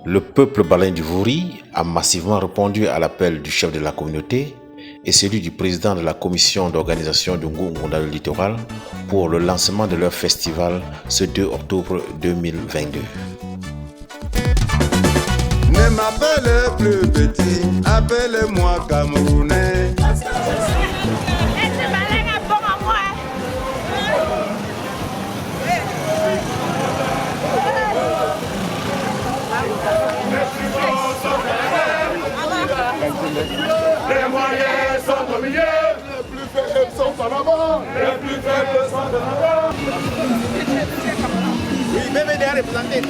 Le peuple balein du Vouri a massivement répondu à l'appel du chef de la communauté et celui du président de la commission d'organisation du Ngungu dans le littoral pour le lancement de leur festival ce 2 octobre 2022. Ne m'appelez plus petit, appelez-moi Camerounais. Les moyens sont au milieu, les plus faibles sont en avant, les plus faibles sont en avant. Oui, même derrière les plantés.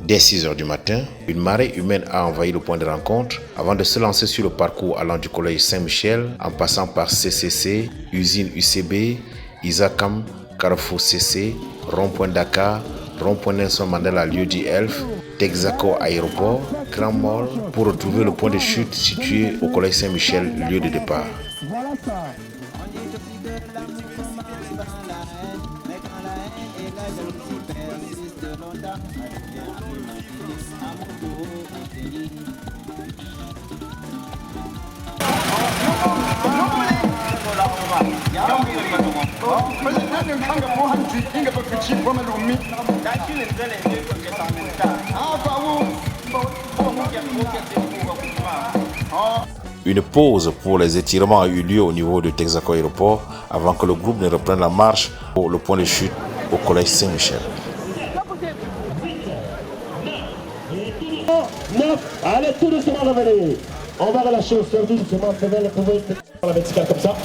Dès 6 h du matin, une marée humaine a envahi le point de rencontre avant de se lancer sur le parcours allant du collège Saint-Michel en passant par CCC, usine UCB, Isakam, Carrefour CC, Rond-Point Dakar, Rond-Point Nelson Mandela lieu dit Elf, Texaco aéroport, Grand Mall pour retrouver le point de chute situé au collège Saint-Michel, lieu de départ. Une pause pour les étirements a eu lieu au niveau de Texaco Aéroport avant que le groupe ne reprenne la marche pour le point de chute au collège Saint-Michel. Allez, tout doucement revenez. On va relâcher au sol, tout doucement, le pouvoir la verticale comme ça.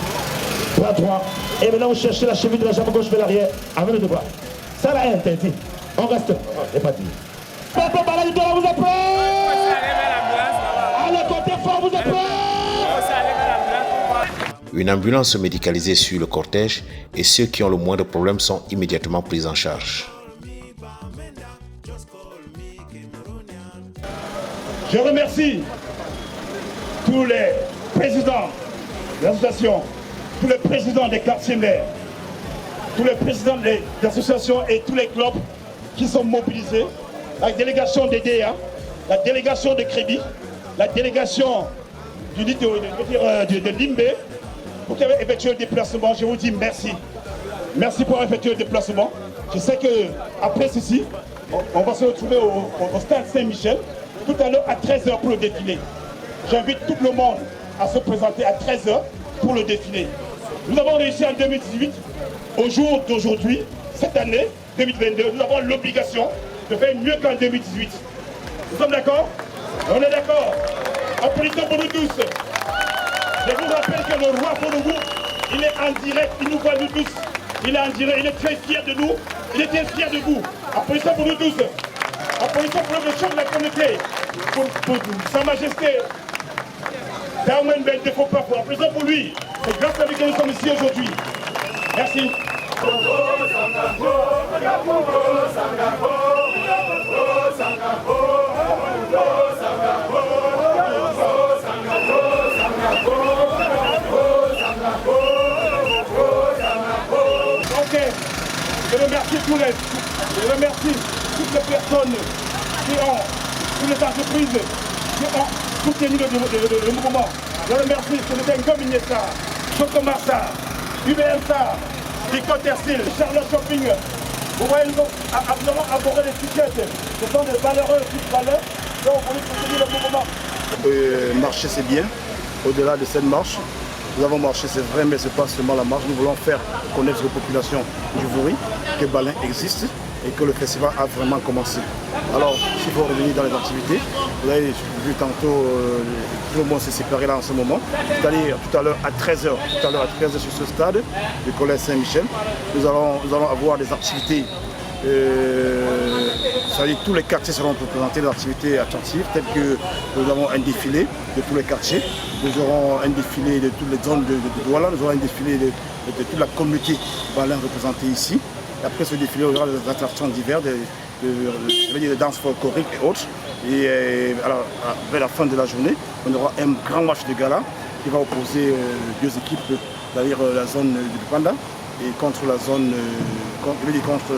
Bras droit. Et maintenant, vous cherchez la cheville de la jambe gauche vers l'arrière. Avec le deux bras. Ça là, interdit. On reste. Et pas dit. Papa Balade de vous apprend. Allez, côté fort, vous apprend. Une ambulance médicalisée suit le cortège et ceux qui ont le moindre problème sont immédiatement pris en charge. Je remercie tous les présidents des associations, tous les présidents des quartiers maires, tous les présidents des associations et tous les clubs qui sont mobilisés, la délégation des DEA, la délégation de Crédit, la délégation de Limbé, pour qui avez effectué le déplacement. Je vous dis merci. Merci pour effectuer le déplacement. Je sais qu'après ceci, on va se retrouver au stade Saint-Michel, tout à l'heure à 13 h pour le défilé. J'invite tout le monde à se présenter à 13 h pour le défilé. Nous avons réussi en 2018, au jour d'aujourd'hui, cette année, 2022, nous avons l'obligation de faire mieux qu'en 2018. Nous sommes d'accord? On est d'accord? Applaudissons pour nous tous. Je vous rappelle que le roi Fonougou, il est en direct, il nous voit nous tous. Il est en direct, il est très fier de nous, il était fier de vous. Applaudissons pour nous tous. Applaudissons pour le chef de la communauté, pour Sa Majesté Darwin Ben Defo-Pafo. Applaudissons pour lui. C'est grâce à lui que nous sommes ici aujourd'hui. Merci. Ok, je remercie toutes les personnes toutes les entreprises qui ont soutenu le mouvement. Je remercie, c'était un comme Ignessa, Chokomassa, UBMSA, Rico Tersil, Charlotte Shopping. Vous voyez, nous avons abordé les tickets. Ce sont des valeureux petites valeurs. Donc, on est soutenir le mouvement. Marcher, c'est bien. Au-delà de cette marche, nous avons marché, c'est vrai, mais ce n'est pas seulement la marche. Nous voulons faire connaître aux populations du Vouri que Balin existe et que le festival a vraiment commencé. Alors, s'il faut revenir dans les activités, vous avez vu tantôt, tout le monde s'est séparé là en ce moment. C'est-à-dire tout à l'heure à 13 h, sur ce stade du collège Saint-Michel, nous allons avoir des activités. C'est-à-dire tous les quartiers seront représentés, des activités attentives, telles que nous avons un défilé de tous les quartiers, nous aurons un défilé de toutes les zones de Douala, nous aurons un défilé de toute la communauté Balin représentée ici. Et après ce défilé, il y aura des attractions diverses, des danses folkloriques et autres. Et vers la fin de la journée, on aura un grand match de gala qui va opposer deux équipes, c'est-à-dire la zone du Panda et contre la zone, contre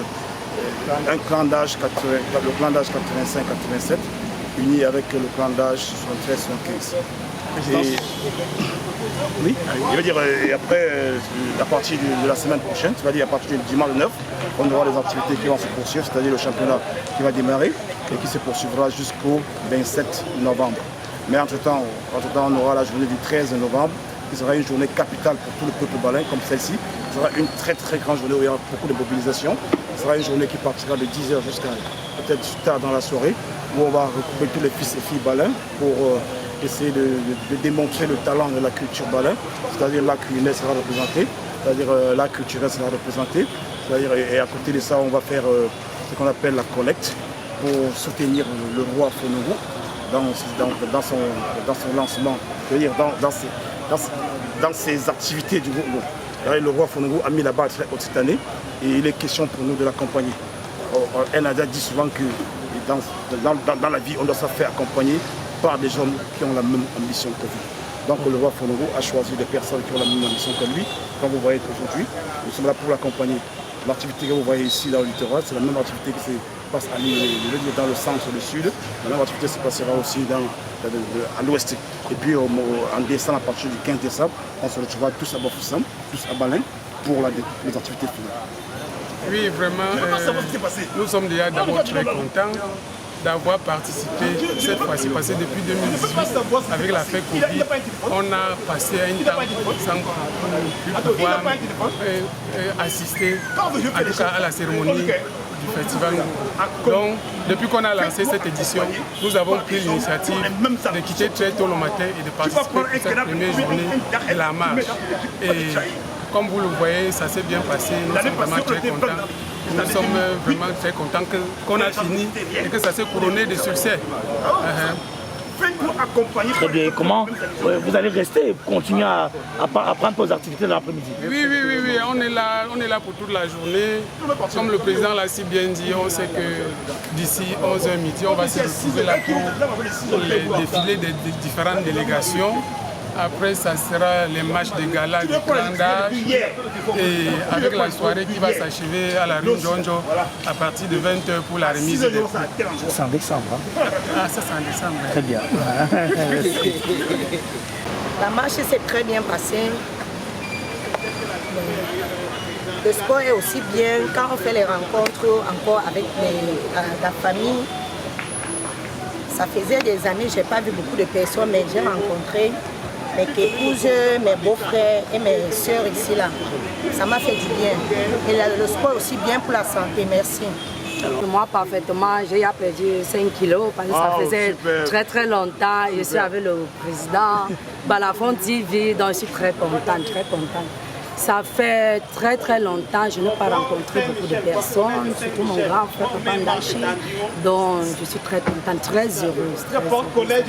un clan d'âge, le clan d'âge 85-87, uni avec le clan d'âge 73-75. Oui, il veut dire, et après, à partir de la semaine prochaine, c'est-à-dire à partir du dimanche 9, on aura les activités qui vont se poursuivre, c'est-à-dire le championnat qui va démarrer et qui se poursuivra jusqu'au 27 novembre. Mais entre-temps, on aura la journée du 13 novembre, qui sera une journée capitale pour tout le peuple balin, comme celle-ci. Ce sera une très très grande journée où il y aura beaucoup de mobilisation. Ce sera une journée qui partira de 10h jusqu'à peut-être tard dans la soirée, où on va regrouper tous les fils et filles balins pour essayer de démontrer le talent de la culture balin, c'est-à-dire l'art culinaire sera représenté, c'est-à-dire l'art culturel sera représenté, c'est-à-dire et à côté de ça on va faire ce qu'on appelle la collecte pour soutenir le roi Fonougou dans son lancement, c'est-à-dire dans ses activités du groupe. Le roi Fonougou a mis la barre très haute cette année et il est question pour nous de l'accompagner. Enada dit souvent que dans la vie on doit se faire accompagner par des gens qui ont la même ambition que lui. Donc le roi Fonougou a choisi des personnes qui ont la même ambition que lui. Comme vous voyez aujourd'hui, nous sommes là pour l'accompagner. L'activité que vous voyez ici dans le littoral, c'est la même activité qui se passe à dans le centre et le sud. La même activité se passera aussi à l'ouest. Et puis en décembre, à partir du 15 décembre, on se retrouvera tous à Bafoussam, tous à Balin pour les activités finales. Oui, vraiment, nous sommes déjà d'abord très contents d'avoir participé cette fois-ci, parce que depuis 2018, avec l'affaire Covid, on a passé un temps sans pouvoir assister en tout cas à la cérémonie du festival. Donc, depuis qu'on a lancé cette édition, nous avons pris l'initiative de quitter très tôt le matin et de participer à cette première journée de la marche. Et comme vous le voyez, ça s'est bien passé, nous sommes vraiment très contents. Nous sommes vraiment très contents qu'on a fini et que ça s'est couronné de succès. Très bien. Comment vous allez rester et continuer à prendre vos activités dans l'après-midi? Oui, on est là pour toute la journée. Comme le président l'a si bien dit, on sait que d'ici 11h midi, on va se retrouver là pour les défilés des différentes délégations. Après, ça sera les matchs de gala du clan d'âge et avec la soirée qui va s'achever à la rue Njonjo à partir de 20h pour la remise des prix. C'est en décembre. Hein? Ah, ça c'est en décembre. Très bien. La marche s'est très bien passée. Le sport est aussi bien quand on fait les rencontres encore avec la famille. Ça faisait des années, je n'ai pas vu beaucoup de personnes, mais j'ai rencontré mes épouses, mes beaux-frères et mes soeurs ici là. Ça m'a fait du bien. Et le sport aussi bien pour la santé, merci. Moi parfaitement, j'ai perdu 5 kilos parce que ça faisait très très longtemps. Je suis avec le président Balafon TV, donc je suis très contente, très contente. Ça fait très très longtemps, je n'ai pas rencontré beaucoup de personnes, surtout mon grand frère Papa Ndachi, donc je suis très contente, très heureuse.